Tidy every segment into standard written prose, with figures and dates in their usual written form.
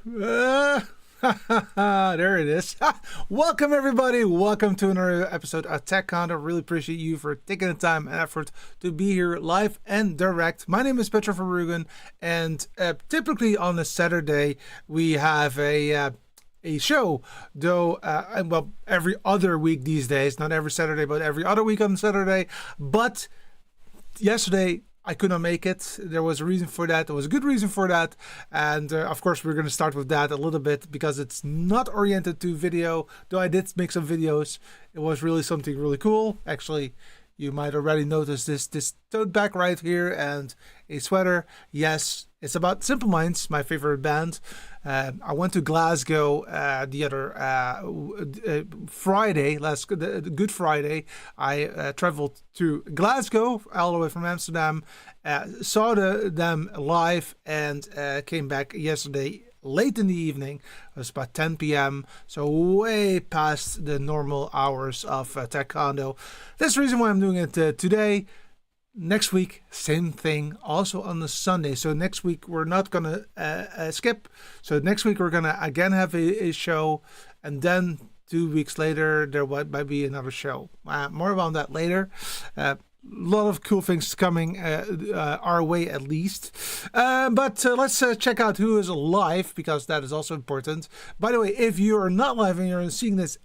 There it is. Welcome, everybody. Welcome to another episode of Tech Condo. Really appreciate you for taking the time and effort to be here live and direct. My name is Petra Verrugen, and typically on a Saturday we have a show, though, well, every other week these days. Not every Saturday, but every other week on Saturday. But yesterday, I could not make it. There was a reason for that. There was a good reason for that. And of course, we're going to start with that a little bit because it's not oriented to video, though I did make some videos. It was really something really cool. Actually, you might already notice this tote bag right here and a sweater. Yes, it's about Simple Minds, my favorite band. I went to Glasgow the other Friday, Good Friday. I traveled to Glasgow all the way from Amsterdam, saw them live, and came back yesterday late in the evening. It was about 10 p.m. So way past the normal hours of Tech Condo. That's the reason why I'm doing it today. Next week, same thing, also on the Sunday. So next week, we're not going to skip. So next week, we're going to again have a show. And then 2 weeks later, there might be another show. More about that later. A lot of cool things coming our way, at least. But let's check out who is live, because that is also important. By the way, if you are not live and you're seeing this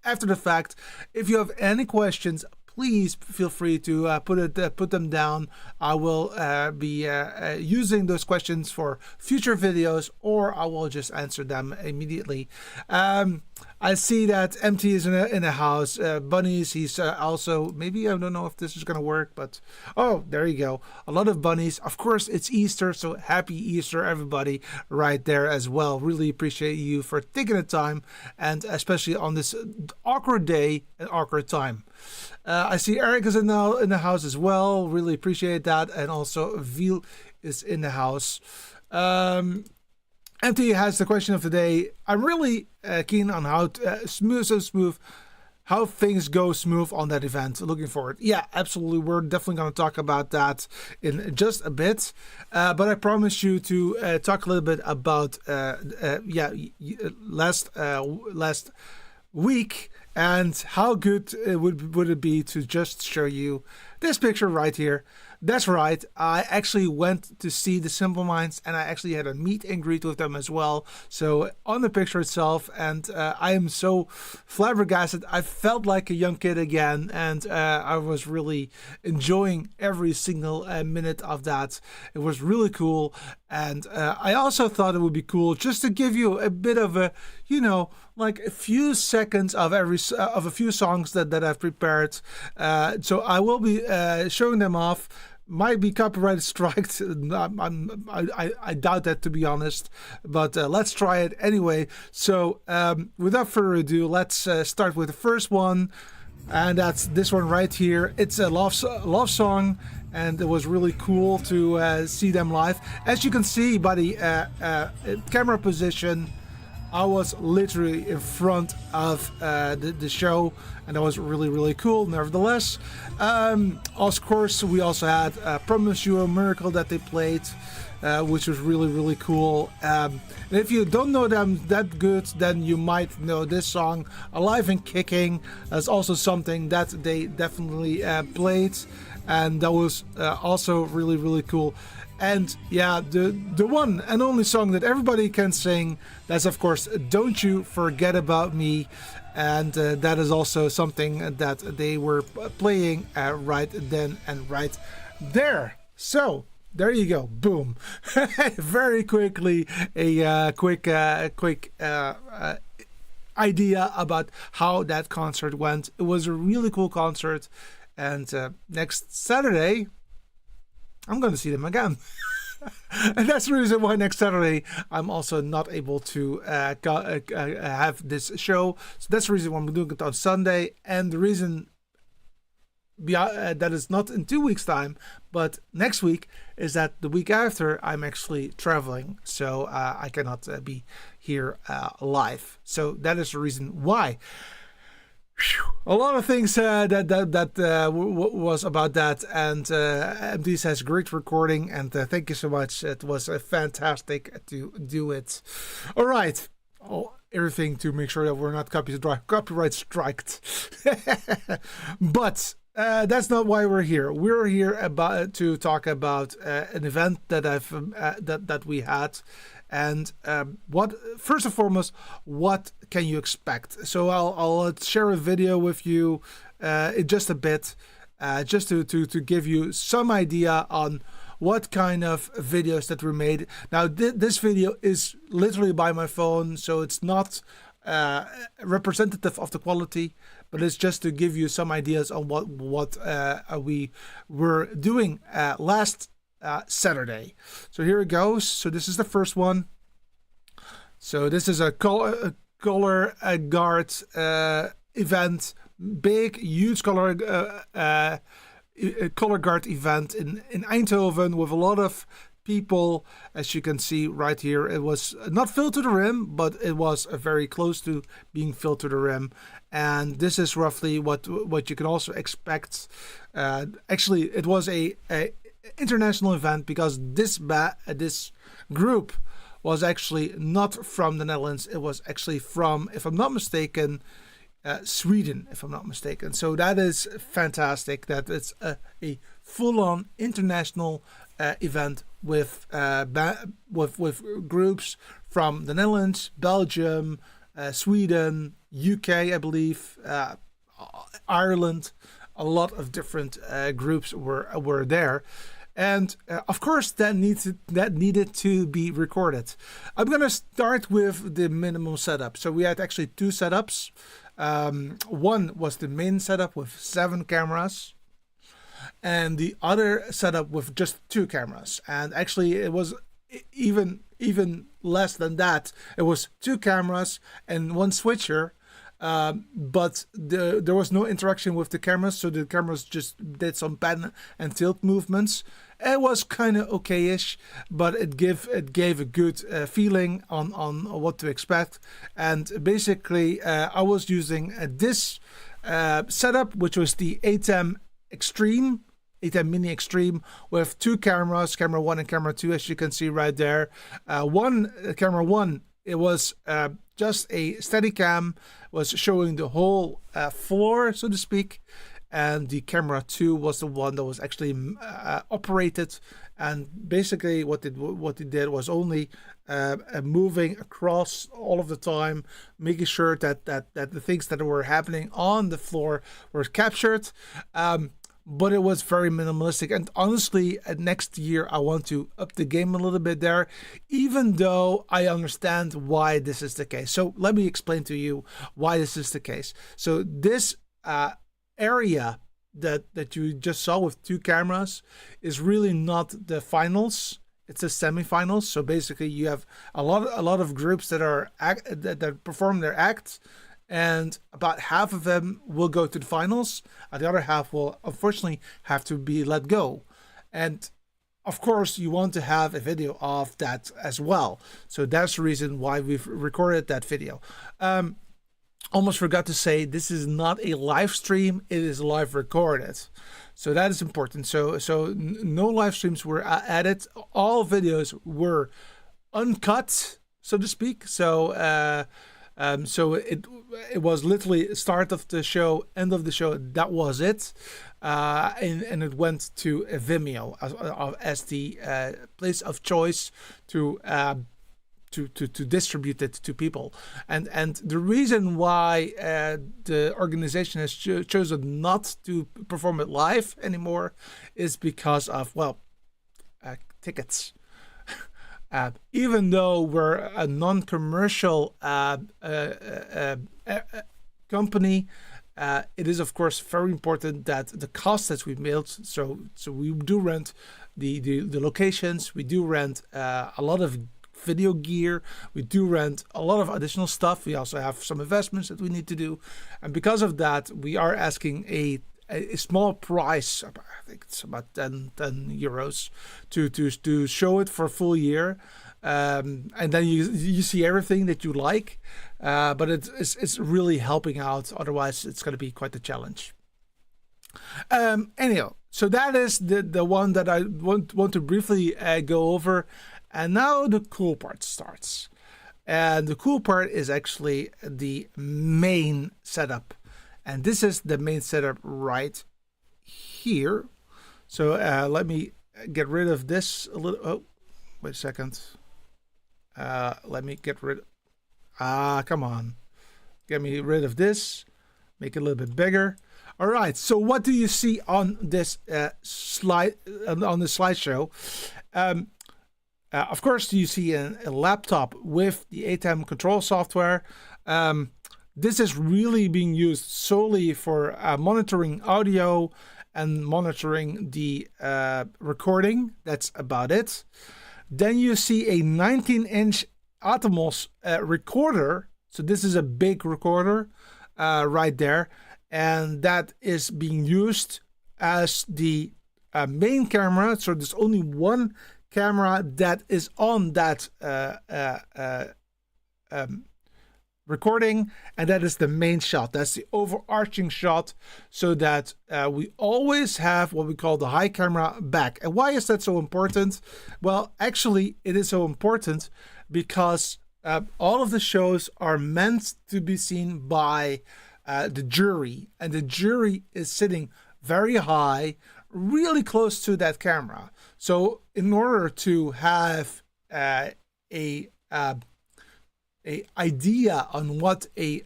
after the fact, if you have any questions, please feel free to put them down. I will be using those questions for future videos, or I will just answer them immediately. I see that MT is in the house. Bunnies, he's also, maybe, I don't know if this is going to work, but, oh, there you go. A lot of bunnies. Of course, it's Easter, so happy Easter, everybody, right there as well. Really appreciate you for taking the time, and especially on this awkward day and awkward time. I see Eric is in the house as well. Really appreciate that. And also Veal is in the house. MT has the question of the day. I'm really keen on how how things go smooth on that event. Looking forward. Yeah, absolutely. We're definitely going to talk about that in just a bit. But I promise you to talk a little bit about last week. And how good would it be to just show you this picture right here? That's right. I actually went to see the Simple Minds, and I actually had a meet and greet with them as well. So on the picture itself, and I am so flabbergasted. I felt like a young kid again, and I was really enjoying every single minute of that. It was really cool, and I also thought it would be cool just to give you a bit of a, like a few seconds of a few songs that I've prepared. So I will be showing them off. Might be copyright striked. I doubt that, to be honest. But let's try it anyway. So without further ado, let's start with the first one, and that's this one right here. It's a love song, and it was really cool to see them live. As you can see by the camera position, I was literally in front of the show, and that was really, really cool. Nevertheless, of course, we also had Promise You a Miracle that they played, which was really, really cool. And if you don't know them that good, then you might know this song, Alive and Kicking. That's also something that they definitely played, and that was also really, really cool. And yeah, the one and only song that everybody can sing, that's of course Don't You Forget About Me. And that is also something that they were playing right then and right there. So there you go, boom. Very quickly, a quick idea about how that concert went. It was a really cool concert, and next Saturday I'm going to see them again. And that's the reason why next Saturday I'm also not able to have this show. So that's the reason why I'm doing it on Sunday. And the reason that is not in 2 weeks' time, but next week, is that the week after I'm actually traveling. So I cannot be here live. So that is the reason why. A lot of things was about that, and MD says great recording, and thank you so much. It was fantastic to do it. All right, everything to make sure that we're not copyright striked. But that's not why we're here. We're here to talk about an event that that we had. And first and foremost, what can you expect? So I'll share a video with you in just a bit, just to give you some idea on what kind of videos that were made. Now, this video is literally by my phone, so it's not representative of the quality, but it's just to give you some ideas on what we were doing last Saturday. So here it goes. So this is the first one. So this is a color guard event, big, huge color guard event in Eindhoven with a lot of people. As you can see right here, it was not filled to the rim, but it was very close to being filled to the rim. And this is roughly what you can also expect. Actually, it was a international event because this group was actually not from the Netherlands. It was actually from, if I'm not mistaken, Sweden, if I'm not mistaken. So that is fantastic that it's a full-on international event with groups from the Netherlands, Belgium, Sweden, UK, I believe, Ireland. A lot of different groups were there, and of course that needed to be recorded. I'm gonna start with the minimum setup. So we had actually two setups. One was the main setup with 7 cameras, and the other setup with just 2 cameras. And actually, it was even less than that. It was 2 cameras and 1 switcher. But there was no interaction with the cameras, so the cameras just did some pan and tilt movements. It was kind of okay-ish, but it gave a good feeling on what to expect. And basically, I was using this setup, which was the ATEM Extreme, ATEM Mini Extreme, with 2 cameras, camera 1 and camera 2, as you can see right there. Camera 1, it was just a steady cam, was showing the whole floor, so to speak, and the camera 2 was the one that was actually operated, and basically what it did was only moving across all of the time, making sure that the things that were happening on the floor were captured. But it was very minimalistic, and honestly, next year I want to up the game a little bit there, even though I understand why this is the case. So let me explain to you why this is the case. So this area that you just saw with 2 cameras is really not the finals. It's the semifinals. So basically, you have a lot of groups that that perform their acts, and about half of them will go to the finals, and the other half will unfortunately have to be let go. And of course, you want to have a video of that as well. So that's the reason why we've recorded that video. Almost forgot to say, this is not a live stream, it is live recorded. So that is important. So no live streams were added. All videos were uncut, so to speak. So it was literally start of the show, end of the show. That was it, and it went to Vimeo as the place of choice to distribute it to people. And the reason why the organization has chosen not to perform it live anymore is because of tickets. Even though we're a non-commercial company, it is of course very important that the costs that we made. So we do rent the locations. We do rent a lot of video gear. We do rent a lot of additional stuff. We also have some investments that we need to do, and because of that, we are asking a small price. I think it's about 10 euros to show it for a full year. and then you see everything that you like. But it's really helping out. Otherwise, it's going to be quite a challenge. Anyhow, so that is the one that I want to briefly go over, and now the cool part starts. And the cool part is actually the main setup, and this is the main setup right here. So let me get rid of this a little. Oh, wait a second. Let me get rid. Come on, get me rid of this. Make it a little bit bigger. All right. So what do you see on this slide on the slideshow? Of course, you see a laptop with the ATEM control software. This is really being used solely for monitoring audio and monitoring the recording. That's about it. Then you see a 19-inch Atomos recorder. So this is a big recorder right there. And that is being used as the main camera. So there's only one camera that is on that recording, and that is the main shot. That's the overarching shot, so that we always have what we call the high camera back. And why is that so important? Well, actually, it is so important because all of the shows are meant to be seen by the jury, and the jury is sitting very high, really close to that camera. So in order to have a idea on what a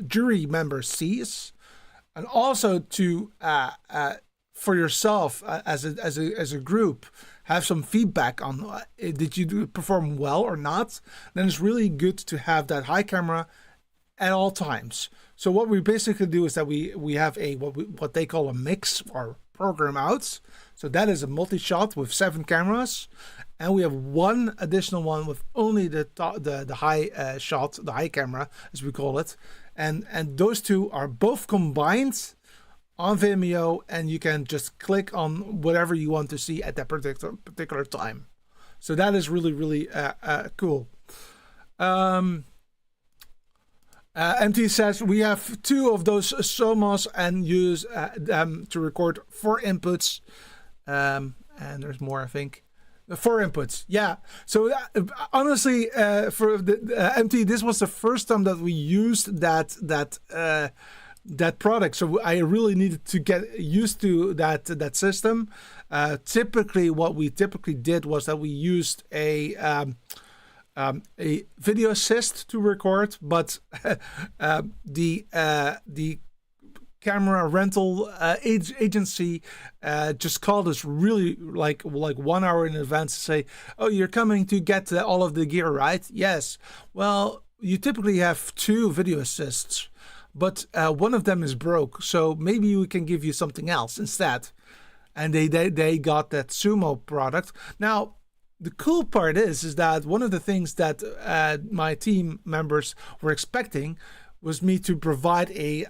jury member sees, and also to for yourself as a group have some feedback on did you perform well or not, then it's really good to have that high camera at all times. So what we basically do is that we have a what they call a mix or program out. So that is a multi-shot with 7 cameras, and we have one additional one with only the high shot, the high camera as we call it, and those two are both combined on Vimeo, and you can just click on whatever you want to see at that particular time. So that is really cool. MT says we have 2 of those Somos and use them to record 4 inputs. And there's more, I think. 4 inputs, yeah. So honestly, for the MT, this was the first time that we used that product. So I really needed to get used to that system. Typically, what we did was that we used a video assist to record, but the camera rental agency just called us really like 1 hour in advance to say, oh, you're coming to get all of the gear, right? Yes. Well, you typically have 2 video assists, but one of them is broke, so maybe we can give you something else instead. And they got that Sumo product. Now, the cool part is that one of the things that my team members were expecting was me to provide a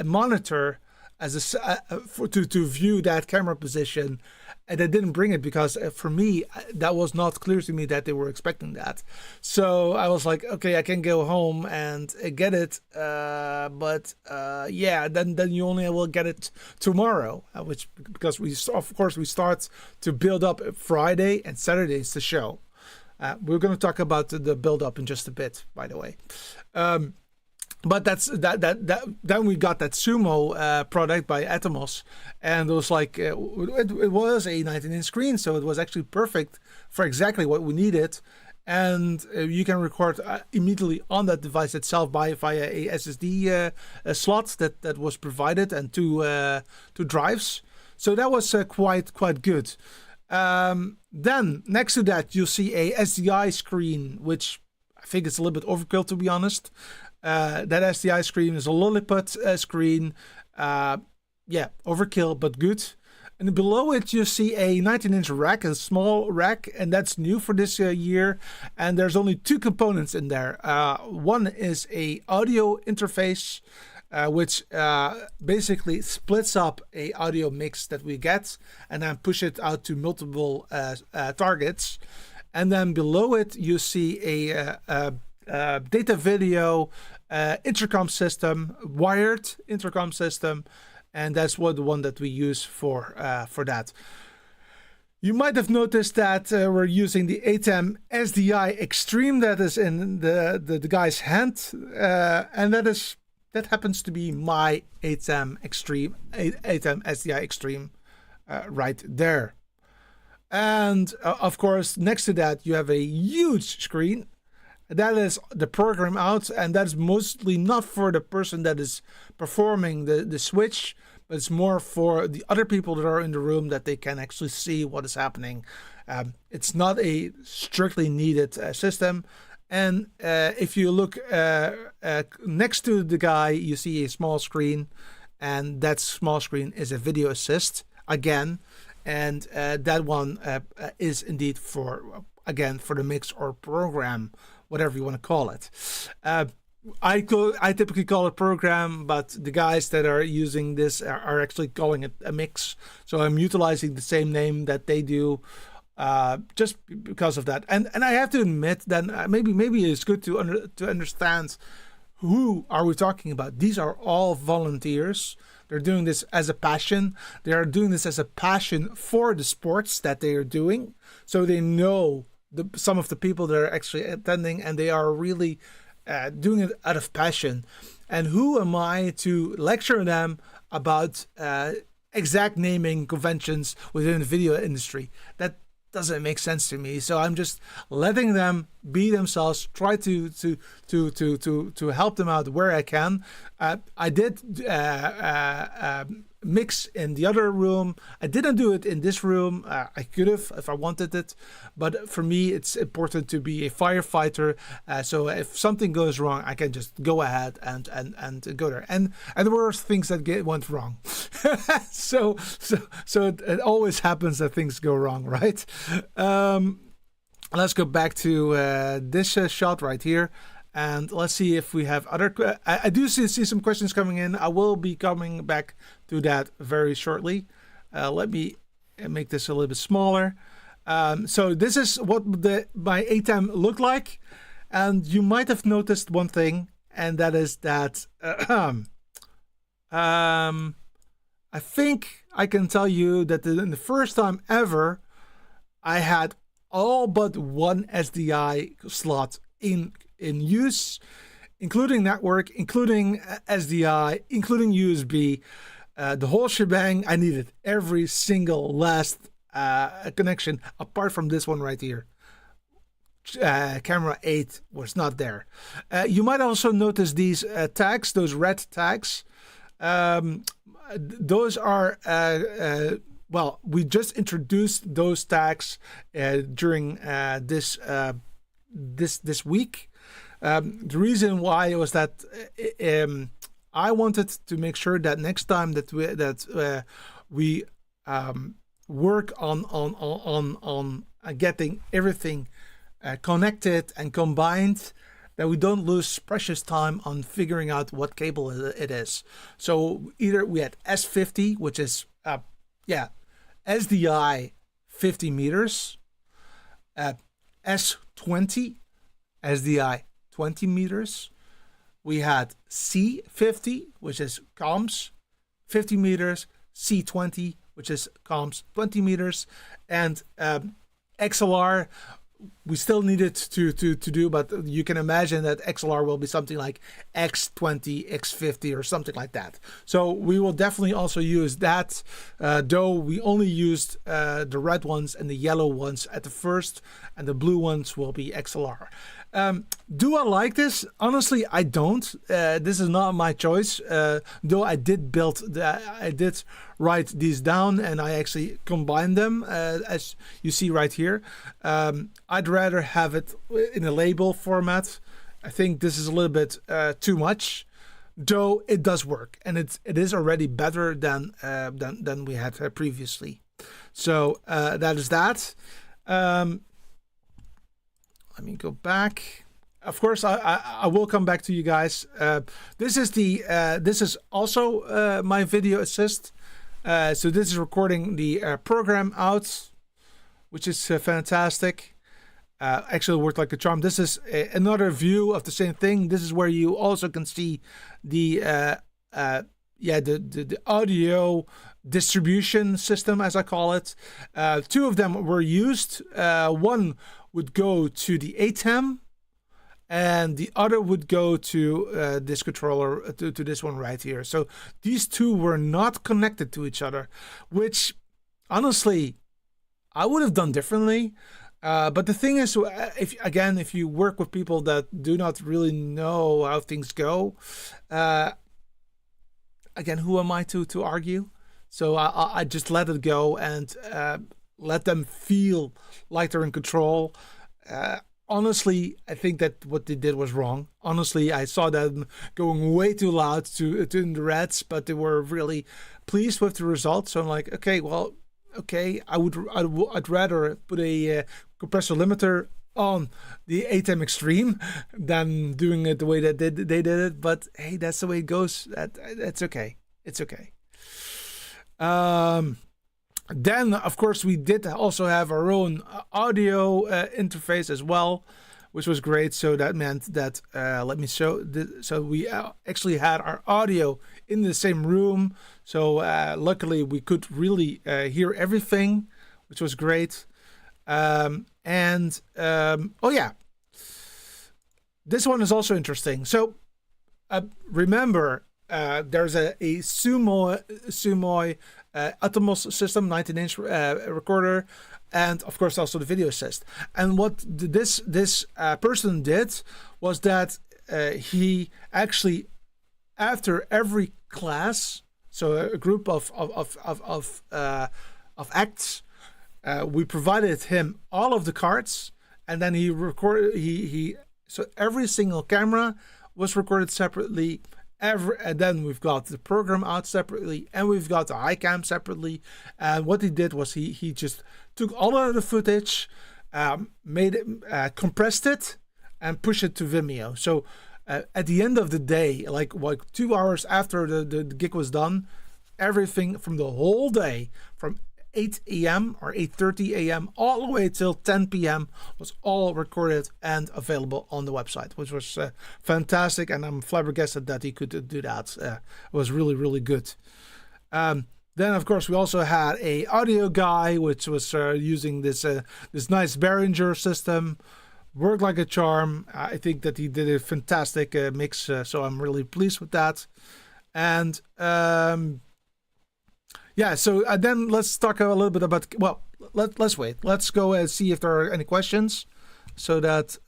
monitor as to view that camera position, and I didn't bring it because for me that was not clear to me that they were expecting that. So I was like, okay, I can go home and get it, but then you only will get it tomorrow, because we start to build up Friday and Saturday's the show. We're going to talk about the build up in just a bit, by the way. But that's that. Then we got that Sumo product by Atomos, and it was like it was a 19-inch screen, so it was actually perfect for exactly what we needed. And you can record immediately on that device itself via a SSD slot that was provided, and 2 drives. So that was quite good. Then next to that, you'll see a SDI screen, which I think is a little bit overkill, to be honest. That SDI screen is a lollipop screen. Overkill, but good. And below it, you see a 19-inch rack, a small rack, and that's new for this year. And there's only 2 components in there. One is a audio interface, which basically splits up a audio mix that we get and then push it out to multiple targets. and then below it you see a data video intercom system, wired intercom system, and that's the one that we use for that. You might have noticed that we're using the ATEM SDI Extreme that is in the guy's hand, and that happens to be my ATEM SDI Extreme right there. And of course, next to that you have a huge screen. That is the program out, and that's mostly not for the person that is performing the switch, but it's more for the other people that are in the room, that they can actually see what is happening. It's not a strictly needed system. And if you look next to the guy, you see a small screen, and that small screen is a video assist again. And that one is indeed for the mix or program, whatever you want to call it. I typically call it program, but the guys that are using this are actually calling it a mix. So I'm utilizing the same name that they do, just because of that. And I have to admit that maybe it's good to understand who are we talking about. These are all volunteers. They're doing this as a passion. They are doing this as a passion for the sports that they are doing. So they know some of the people that are actually attending, and they are really doing it out of passion. And who am I to lecture them about exact naming conventions within the video industry? That doesn't make sense to me. So I'm just letting them be themselves, try to help them out where I can. I did mix in the other room. I didn't do it in this room. I could have if I wanted it, but for me it's important to be a firefighter. So if something goes wrong, I can just go ahead and go there. And there were things that went wrong. so it always happens that things go wrong, right? Let's go back to this shot right here. And let's see if we have other... I do see some questions coming in. I will be coming back to that very shortly. Let me make this a little bit smaller. So this is what my ATEM looked like. And you might have noticed one thing, and that is that... I think I can tell you that in the first time ever, I had all but one SDI slot in use, including network, including SDI, including USB, the whole shebang. I needed every single last connection apart from this one right here. Camera 8 was not there. You might also notice these tags, those red tags. Those are well, we just introduced those tags during this week. The reason why was that I wanted to make sure that next time that we work on getting everything connected and combined, that we don't lose precious time on figuring out what cable it is. So either we had S50, which is SDI 50 meters, S20 SDI 20 meters. We had C50, which is comms 50 meters, C20, which is comms 20 meters, and XLR. We still needed to do, but you can imagine that XLR will be something like X20, X50 or something like that. So we will definitely also use that, though we only used the red ones and the yellow ones at the first, and the blue ones will be XLR. Do I like this? Honestly, I don't. This is not my choice, though I did write these down, and I actually combined them, as you see right here. I'd rather have it in a label format. I think this is a little bit too much, though it does work, and it is already better than we had previously. So that is that. Let me go back. Of course, I will come back to you guys. This is also my video assist. So this is recording the program out, which is fantastic. actually worked like a charm. This is another view of the same thing. This is where you also can see the the audio distribution system, as I call it. Two of them were used. One would go to the ATEM, and the other would go to this controller, to this one right here. So these two were not connected to each other, which honestly I would have done differently. But the thing is, if you work with people that do not really know how things go, again, who am I to argue? So I just let it go and let them feel like they're in control. Honestly, I think that what they did was wrong. Honestly, I saw them going way too loud to in the reds, but they were really pleased with the results. So I'm like, okay, I'd rather put a compressor limiter on the ATEM Extreme than doing it the way that they did it. But hey, that's the way it goes. That's okay. It's okay. Then, of course, we did also have our own audio interface as well, which was great. So that meant that, let me show. So we actually had our audio in the same room. So luckily, we could really hear everything, which was great. Oh yeah, this one is also interesting. So remember, there's a Sumoi Atomos system, 19-inch recorder, and of course also the video assist. And what this person did was that he actually, after every class, so a group of acts, we provided him all of the cards, and then he recorded. So every single camera was recorded separately. And then we've got the program out separately, and we've got the iCam separately. And what he did was he just took all of the footage, made it, compressed it, and pushed it to Vimeo. So at the end of the day, like 2 hours after the gig was done, everything from the whole day, from 8 a.m. or 8:30 a.m. all the way till 10 p.m. was all recorded and available on the website, which was fantastic, and I'm flabbergasted that he could do that. It was really, really good. Then, of course, we also had a audio guy, which was using this nice Behringer system. Worked like a charm. I think that he did a fantastic mix, so I'm really pleased with that. And yeah, so then let's talk a little bit about, well, let's wait. Let's go and see if there are any questions so that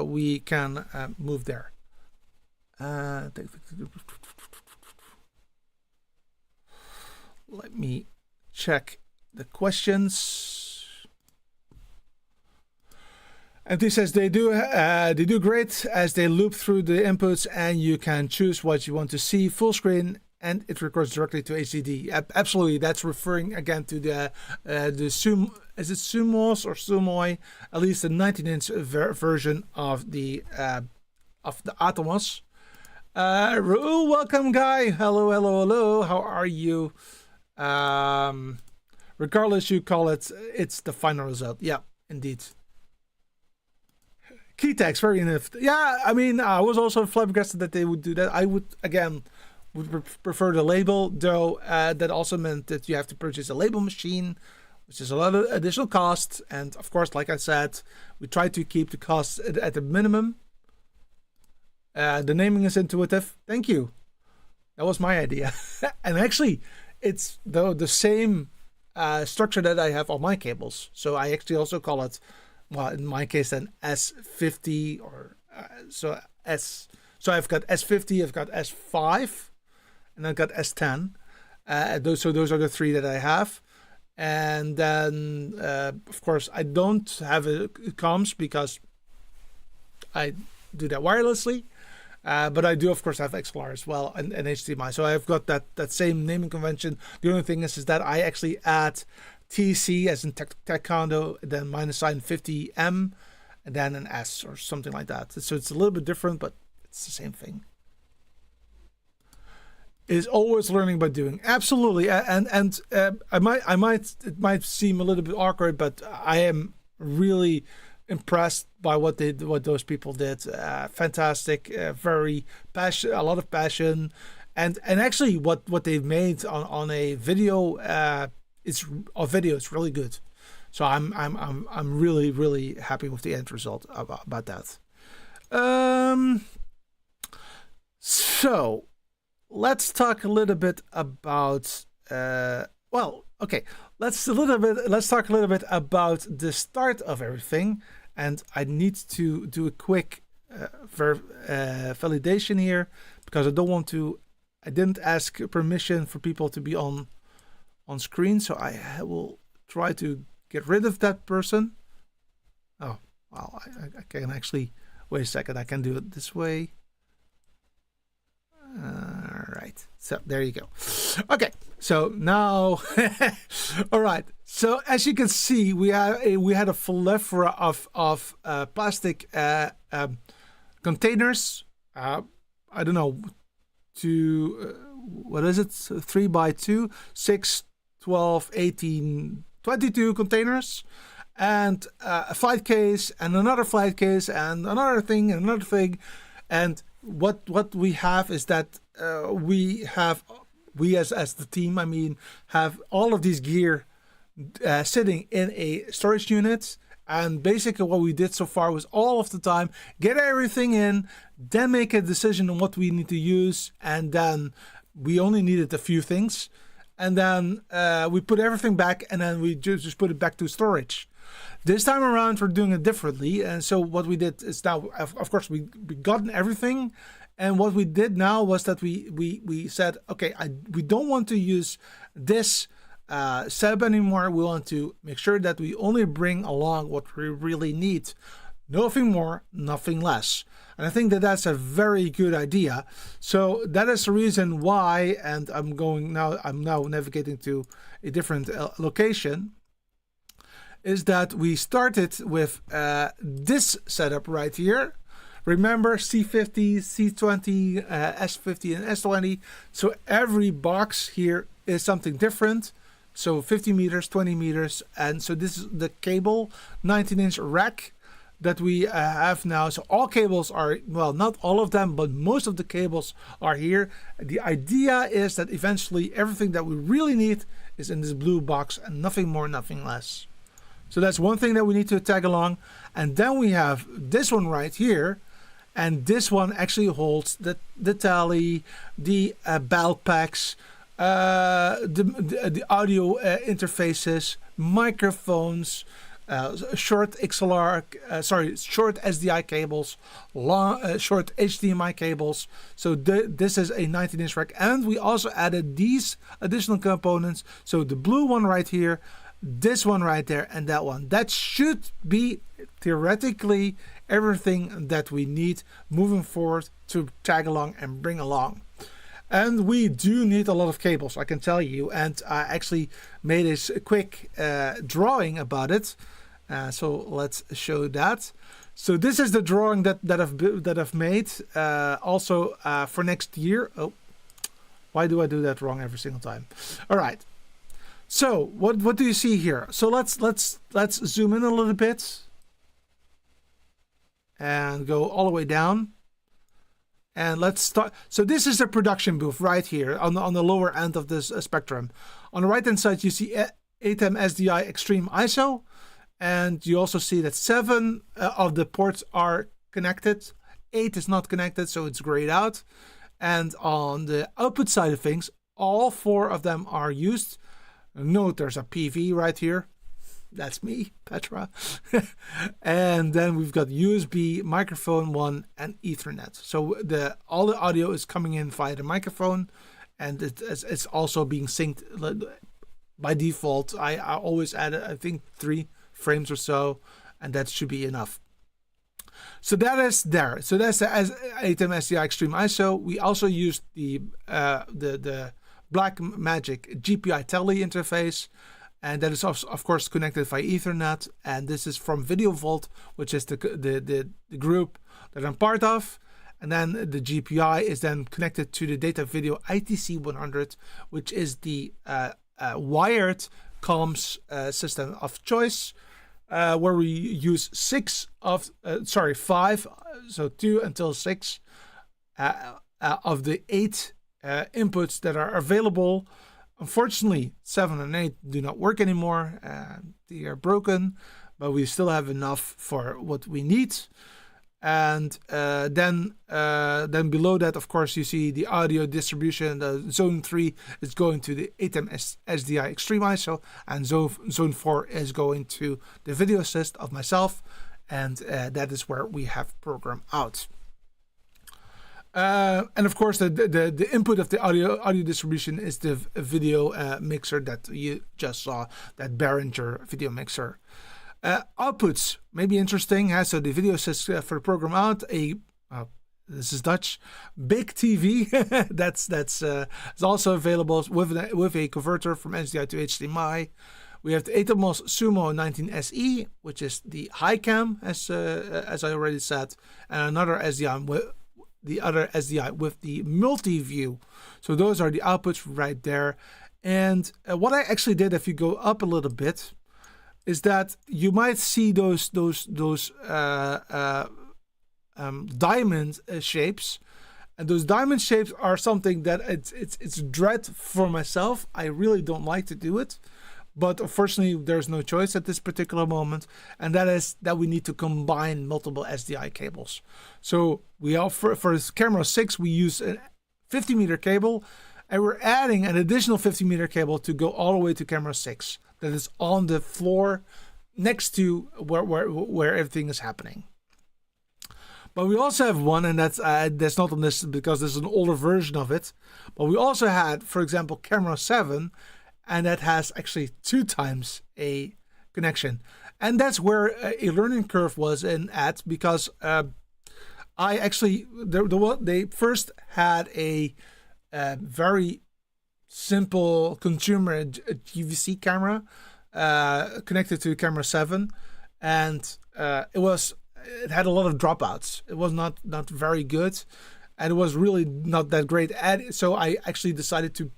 we can move there. Let me check the questions. And he says they do great as they loop through the inputs and you can choose what you want to see, full screen, and it records directly to HDD. Absolutely, that's referring again to the is it Sumos or Sumoi? At least the 19-inch version of the Atomos. Raul, welcome, guy. Hello. How are you? Regardless, you call it's the final result. Yeah, indeed. Key tags, very innovative. Yeah, I mean, I was also flabbergasted that they would do that. I would prefer the label, though that also meant that you have to purchase a label machine, which is a lot of additional cost. And of course, like I said, we try to keep the costs at a minimum. The naming is intuitive. Thank you. That was my idea. And actually, it's the same structure that I have on my cables. So I actually also call it, well, in my case, an S50 or so I've got S50, I've got S5, and I've got S10. Those are the three that I have. And then, of course, I don't have comms because I do that wirelessly. But I do, of course, have XLR as well and HDMI. So I've got that same naming convention. The only thing is that I actually add TC as in Taekwondo, then -50M, and then an S or something like that. So it's a little bit different, but it's the same thing. Is always learning by doing. Absolutely, and it might seem a little bit awkward, but I am really impressed by what those people did. Fantastic, very passion, a lot of passion, and actually what they've made on a video, it's really good. So I'm really happy with the end result about that. So let's talk a little bit about let's talk a little bit about the start of everything, and I need to do a quick validation here because I didn't ask permission for people to be on screen, so I will try to get rid of that person. Oh, well, I can actually, wait a second, I can do it this way. All right, so there you go. Okay, so now, all right. So as you can see, we had a plethora of plastic containers. I don't know, what is it? 3 by 2, 6, 12, 18, 22 containers, and a flight case, and another flight case, and another thing, and another thing, and what we have is that we as the team, I mean, have all of these gear sitting in a storage unit. And basically what we did so far was all of the time get everything in, then make a decision on what we need to use, and then we only needed a few things, and then we put everything back, and then we just put it back to storage. This time around we're doing it differently, and so what we did is now, of course, we gotten everything, and what we did now was that we said, okay, we don't want to use this setup anymore. We want to make sure that we only bring along what we really need, nothing more, nothing less. And I think that that's a very good idea. So that is the reason why, and I'm now navigating to a different location, is that we started with this setup right here. Remember, C50, C20, S50, and S20. So every box here is something different. So 50 meters, 20 meters. And so this is the cable, 19-inch rack that we have now. So all cables are, well, not all of them, but most of the cables are here. The idea is that eventually everything that we really need is in this blue box, and nothing more, nothing less. So that's one thing that we need to tag along. And then we have this one right here. And this one actually holds the tally, the belt packs, the audio interfaces, microphones, short SDI cables, short HDMI cables. So this is a 19-inch rack. And we also added these additional components. So the blue one right here, this one right there, and that one. That should be theoretically everything that we need moving forward to tag along and bring along. And we do need a lot of cables, I can tell you. And I actually made a quick drawing about it. So let's show that. So this is the drawing that I've made. Also for next year. Oh, why do I do that wrong every single time? All right. So what do you see here? So let's zoom in a little bit and go all the way down. And let's start. So this is the production booth right here on the lower end of this spectrum. On the right hand side, you see ATEM SDI Extreme ISO, and you also see that 7 of the ports are connected. 8 is not connected, so it's grayed out. And on the output side of things, all 4 of them are used. Note there's a PV right here. That's me, Petra. And then we've got USB, microphone 1, and Ethernet. So all the audio is coming in via the microphone, and it's also being synced by default. I always add, I think, 3 frames or so, and that should be enough. So that is there. So that's the ATEM SDI Extreme ISO. We also used the Blackmagic GPI tele interface, and that is of course connected via Ethernet. And this is from VideoVault, which is the group that I'm part of. And then the GPI is then connected to the Data Video ITC 100, which is the wired comms system of choice where we use five, so 2 until 6 of the 8 inputs that are available. Unfortunately, 7 and 8 do not work anymore. They are broken, but we still have enough for what we need. And then below that, of course, you see the audio distribution. The zone 3 is going to the ATEM SDI Extreme ISO, and zone 4 is going to the video assist of myself, and that is where we have program out. And of course, the input of the audio distribution is the video mixer that you just saw, that Behringer video mixer. Outputs may be interesting. So the video assist for the program out, this is Dutch, big TV that's is also available with a converter from SDI to HDMI. We have the Atomos Sumo 19SE, which is the high cam, as I already said, and another SDI with the multi-view. So those are the outputs right there. And what I actually did, if you go up a little bit, is that you might see those diamond shapes, and those diamond shapes are something that it's dread for myself. I really don't like to do it, but unfortunately there's no choice at this particular moment, and that is that we need to combine multiple SDI cables. So we for camera 6 we use a 50-meter cable, and we're adding an additional 50-meter cable to go all the way to camera 6. That is on the floor next to where everything is happening. But we also have one, and that's not on this because this is an older version of it. But we also had, for example, camera 7, and that has actually 2 times a connection. And that's where a learning curve was at, because I actually they first had a very simple consumer GVC camera connected to camera 7, and it had a lot of dropouts. It was not very good, and it was really not that great. So I actually decided to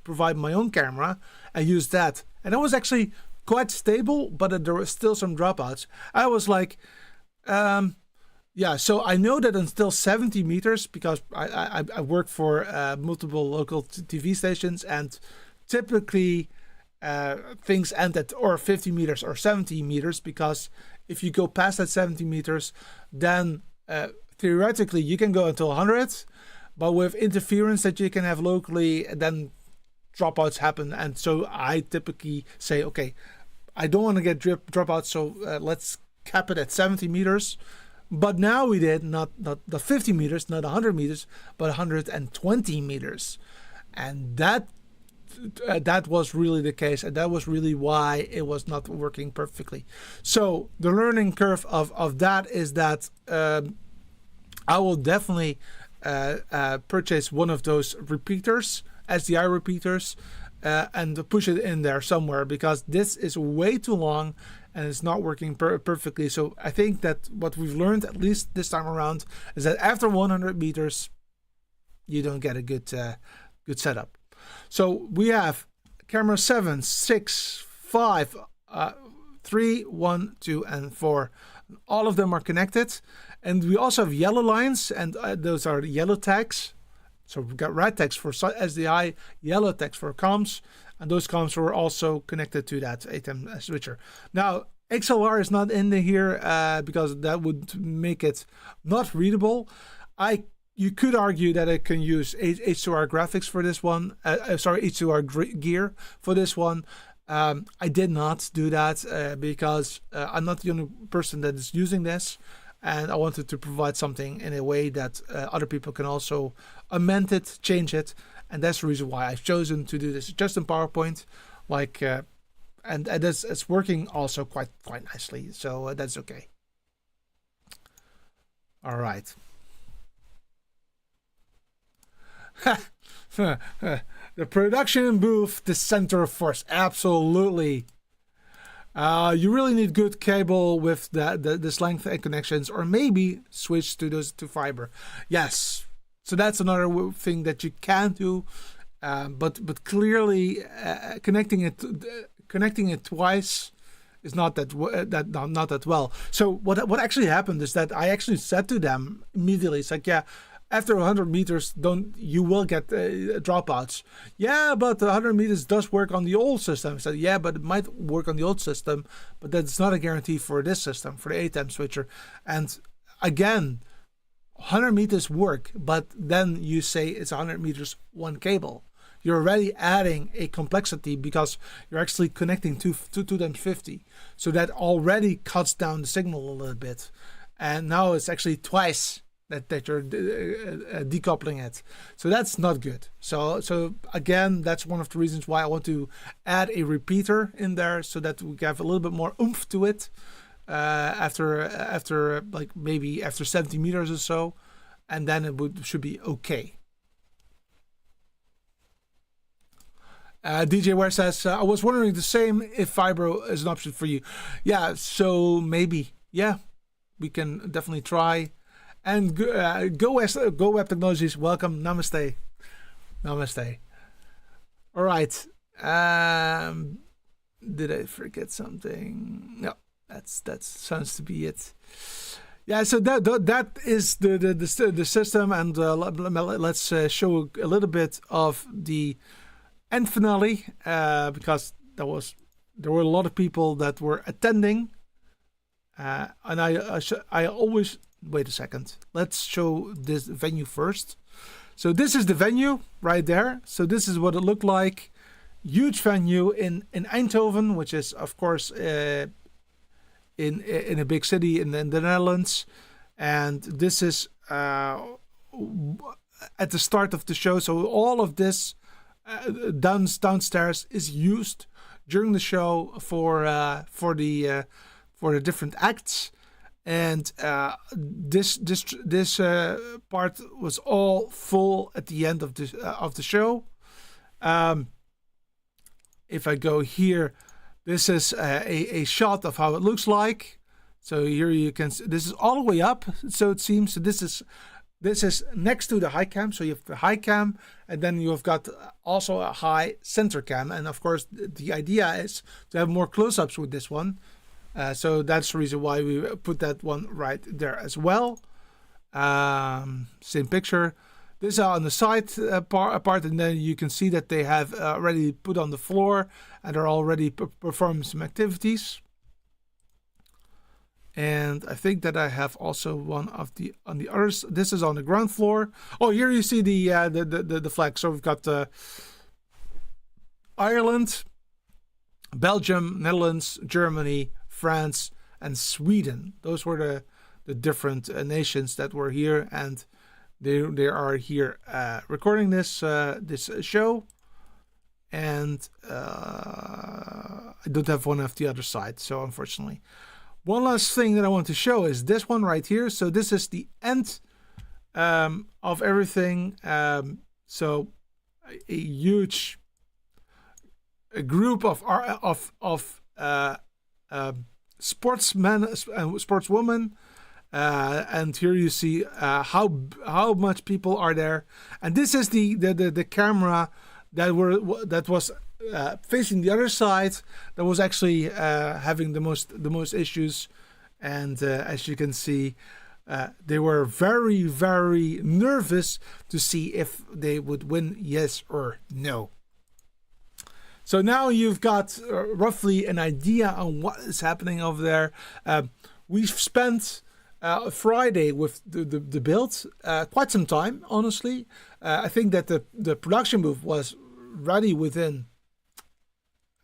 provide my own camera and use that, and it was actually quite stable, but there were still some dropouts. I was like, so I know that until 70 meters, because I work for multiple local TV stations, and typically things end at or 50 meters or 70 meters, because if you go past that 70 meters, then theoretically you can go until 100, but with interference that you can have locally, then dropouts happen. And so I typically say, okay, I don't want to get dropouts, so let's cap it at 70 meters. But now we did not the 50 meters, not 100 meters, but 120 meters. And that was really the case, and that was really why it was not working perfectly. So the learning curve of that is that I will definitely purchase one of those repeaters, SDI repeaters, and push it in there somewhere, because this is way too long and it's not working perfectly. So I think that what we've learned, at least this time around, is that after 100 meters, you don't get a good setup. So we have camera 7, 6, 5, 3, 1, 2, and 4. All of them are connected. And we also have yellow lines, and those are the yellow tags. So we've got red tags for SDI, yellow tags for comms, and those comms were also connected to that ATEM switcher. Now, XLR is not in here because that would make it not readable. You could argue that I can use H2R graphics for this one. H2R gear for this one. I did not do that because I'm not the only person that is using this, and I wanted to provide something in a way that other people can also amend it, change it, and that's the reason why I've chosen to do this just in PowerPoint. And it's working also quite nicely, so that's okay. All right. The production booth, the center of force, absolutely. You really need good cable with this length and connections, or maybe switch to fiber. Yes, so that's another thing that you can do, but clearly connecting it twice is not not that well. So what actually happened is that I actually said to them immediately, it's like, yeah, after 100 meters, you will get dropouts. Yeah, but 100 meters does work on the old system. I said, yeah, but it might work on the old system, but that's not a guarantee for this system, for the ATEM switcher. And again, 100 meters work, but then you say it's 100 meters one cable. You're already adding a complexity because you're actually connecting two times 50. So that already cuts down the signal a little bit. And now it's actually twice that you're decoupling it. So that's not good. So again, that's one of the reasons why I want to add a repeater in there so that we have a little bit more oomph to it after like maybe after 70 meters or so, and then it should be okay. DJ Ware says, I was wondering the same if Vibro is an option for you. Yeah, so maybe. Yeah, we can definitely try. And Go Web Technologies, welcome. Namaste. Namaste. All right. Did I forget something? No, that sounds to be it. Yeah, so that is the system, and let's show a little bit of the end finale because there were a lot of people that were attending, and I always. Wait a second. Let's show this venue first. So this is the venue right there. So this is what it looked like. Huge venue in Eindhoven, which is of course in a big city in the Netherlands. And this is at the start of the show. So all of this downstairs is used during the show for the different acts. And this part was all full at the end of the show. If I go here, this is a shot of how it looks like. So here you can see, this is all the way up. So it seems this is next to the high cam. So you have the high cam, and then you have got also a high center cam. And of course, the idea is to have more close-ups with this one. So that's the reason why we put that one right there as well. Same picture. This is on the side part, and then you can see that they have already put on the floor and are already performing some activities. And I think that I have also one of on the others. This is on the ground floor. Oh, here you see the flag. So we've got Ireland, Belgium, Netherlands, Germany, France, and Sweden. Those were the different nations that were here, and they are here recording this show. And I don't have one of the other side, so unfortunately. One last thing that I want to show is this one right here. So this is the end of everything. So a huge group of sportsmen and sportswomen, and here you see how much people are there. And this is the camera that was facing the other side, that was actually having the most issues. And as you can see, they were very, very nervous to see if they would win, yes or no. So now you've got roughly an idea on what is happening over there. We've spent Friday with the build quite some time, honestly. I think that the production booth was ready within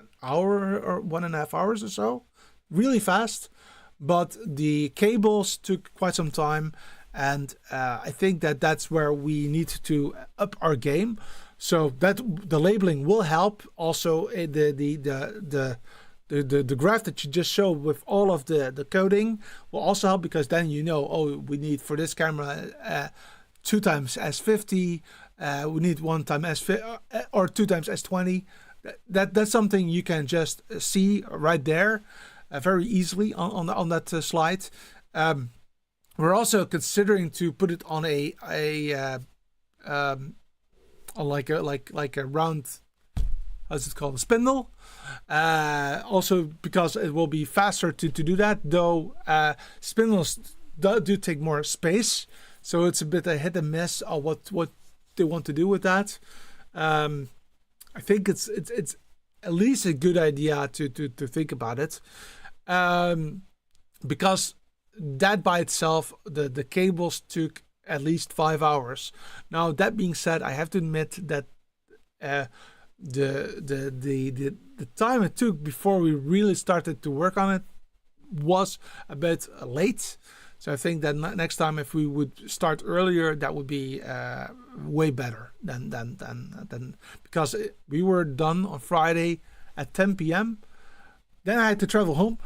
an hour or 1.5 hours or so. Really fast. But the cables took quite some time. And I think that that's where we need to up our game. So that the labeling will help. Also, the graph that you just showed with all of the coding will also help, because then you know, oh, we need for this camera 2 times S50, we need 1 time S50 or 2 times S20. That's something you can just see right there very easily on that slide. We're also considering to put it on like a round how's it called, a spindle. Also because it will be faster to do that, though spindles do take more space, so it's a bit a hit and miss of what they want to do with that. I think it's at least a good idea to think about it, because that by itself, the cables took at least 5 hours. Now that being said, I have to admit that the time it took before we really started to work on it was a bit late. So I think that next time, if we would start earlier, that would be way better than because we were done on Friday at 10 p.m. Then I had to travel home.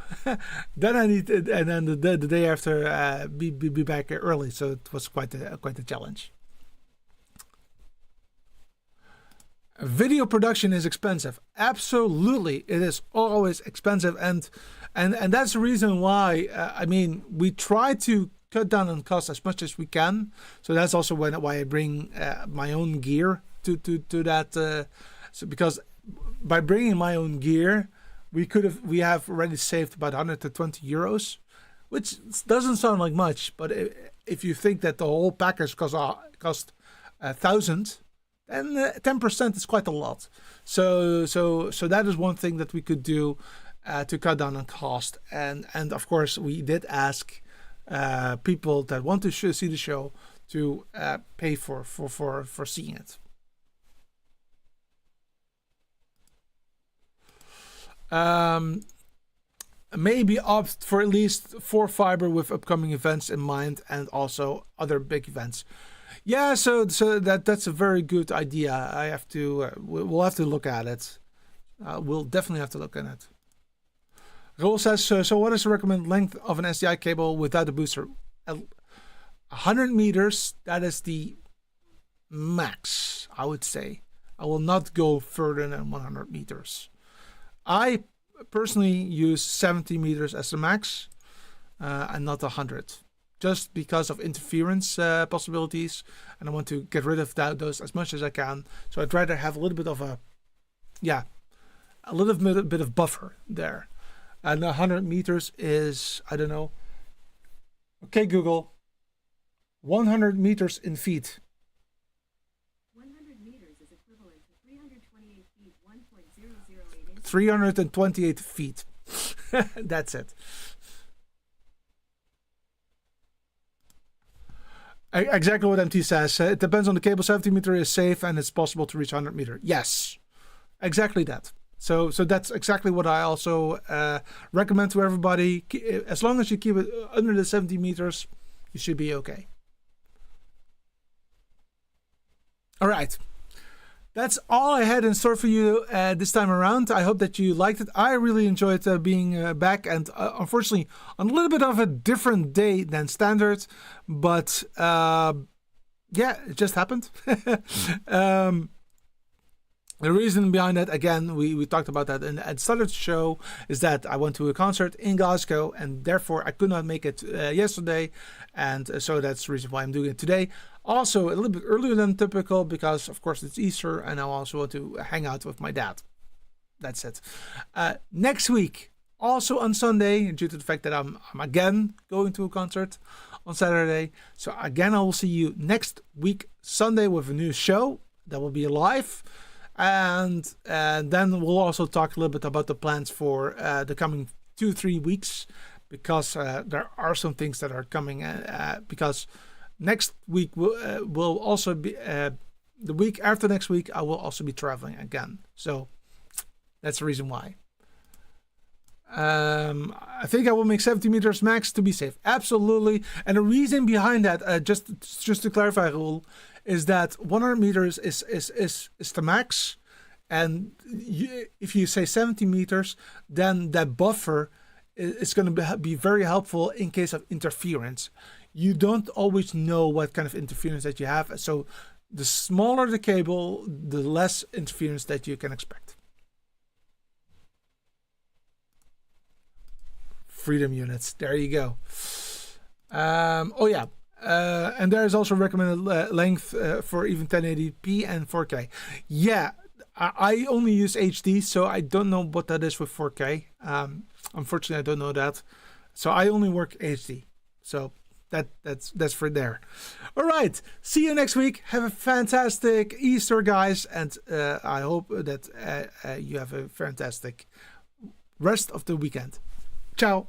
Then I needed, and then the day after, be back early. So it was quite a challenge. Video production is expensive. Absolutely, it is always expensive, and that's the reason why. I mean, we try to cut down on costs as much as we can. So that's also why I bring my own gear to that. So because by bringing my own gear, we have already saved about 120 euros, which doesn't sound like much, but if you think that the whole package cost 1,000. And 10% is quite a lot. So that is one thing that we could do to cut down on cost. And of course, we did ask people that want to see the show to pay for seeing it. Maybe opt for at least 4 fiber with upcoming events in mind, and also other big events. Yeah, so that's a very good idea. I have to we'll have to look at it. We'll definitely have to look at it. Roel says, so what is the recommended length of an SDI cable without a booster? 100 meters, that is the max, I would say. I will not go further than 100 meters. I personally use 70 meters as the max, and not 100. Just because of interference possibilities, and I want to get rid of those as much as I can. So I'd rather have a little bit of a little bit of buffer there. And 100 meters is, I don't know. Okay, Google. 100 meters in feet. 100 meters is equivalent to 328 feet, 1.008 inches. 328 feet. That's it. Exactly what MT says. It depends on the cable. 70 meter is safe, and it's possible to reach 100 meter. Yes, exactly that. So that's exactly what I also recommend to everybody. As long as you keep it under the 70 meters, you should be okay. All right. That's all I had in store for you this time around. I hope that you liked it. I really enjoyed being back, and unfortunately on a little bit of a different day than standard, but yeah, it just happened. The reason behind that, again, we talked about that at the start of the show, is that I went to a concert in Glasgow, and therefore I could not make it yesterday, and so that's the reason why I'm doing it today. Also, a little bit earlier than typical, because of course it's Easter, and I also want to hang out with my dad. That's it. Next week, also on Sunday, due to the fact that I'm again going to a concert on Saturday. So again, I will see you next week, Sunday, with a new show that will be live. And then we'll also talk a little bit about the plans for the coming 2-3 weeks, because there are some things that are coming. Because next week will also be the week after next week. I will also be traveling again, so that's the reason why. I think I will make 70 meters max to be safe. Absolutely, and the reason behind that, just to clarify, Roel, is that 100 meters is the max, and if you say 70 meters, then that buffer is going to be very helpful in case of interference. You don't always know what kind of interference that you have, so the smaller the cable, the less interference that you can expect. Freedom units, there you go. Oh yeah. And there is also recommended length for even 1080p and 4K. Yeah, I only use HD, so I don't know what that is with 4K. Unfortunately, I don't know that. So I only work HD. So that's for there. All right. See you next week. Have a fantastic Easter, guys, and I hope that you have a fantastic rest of the weekend. Ciao.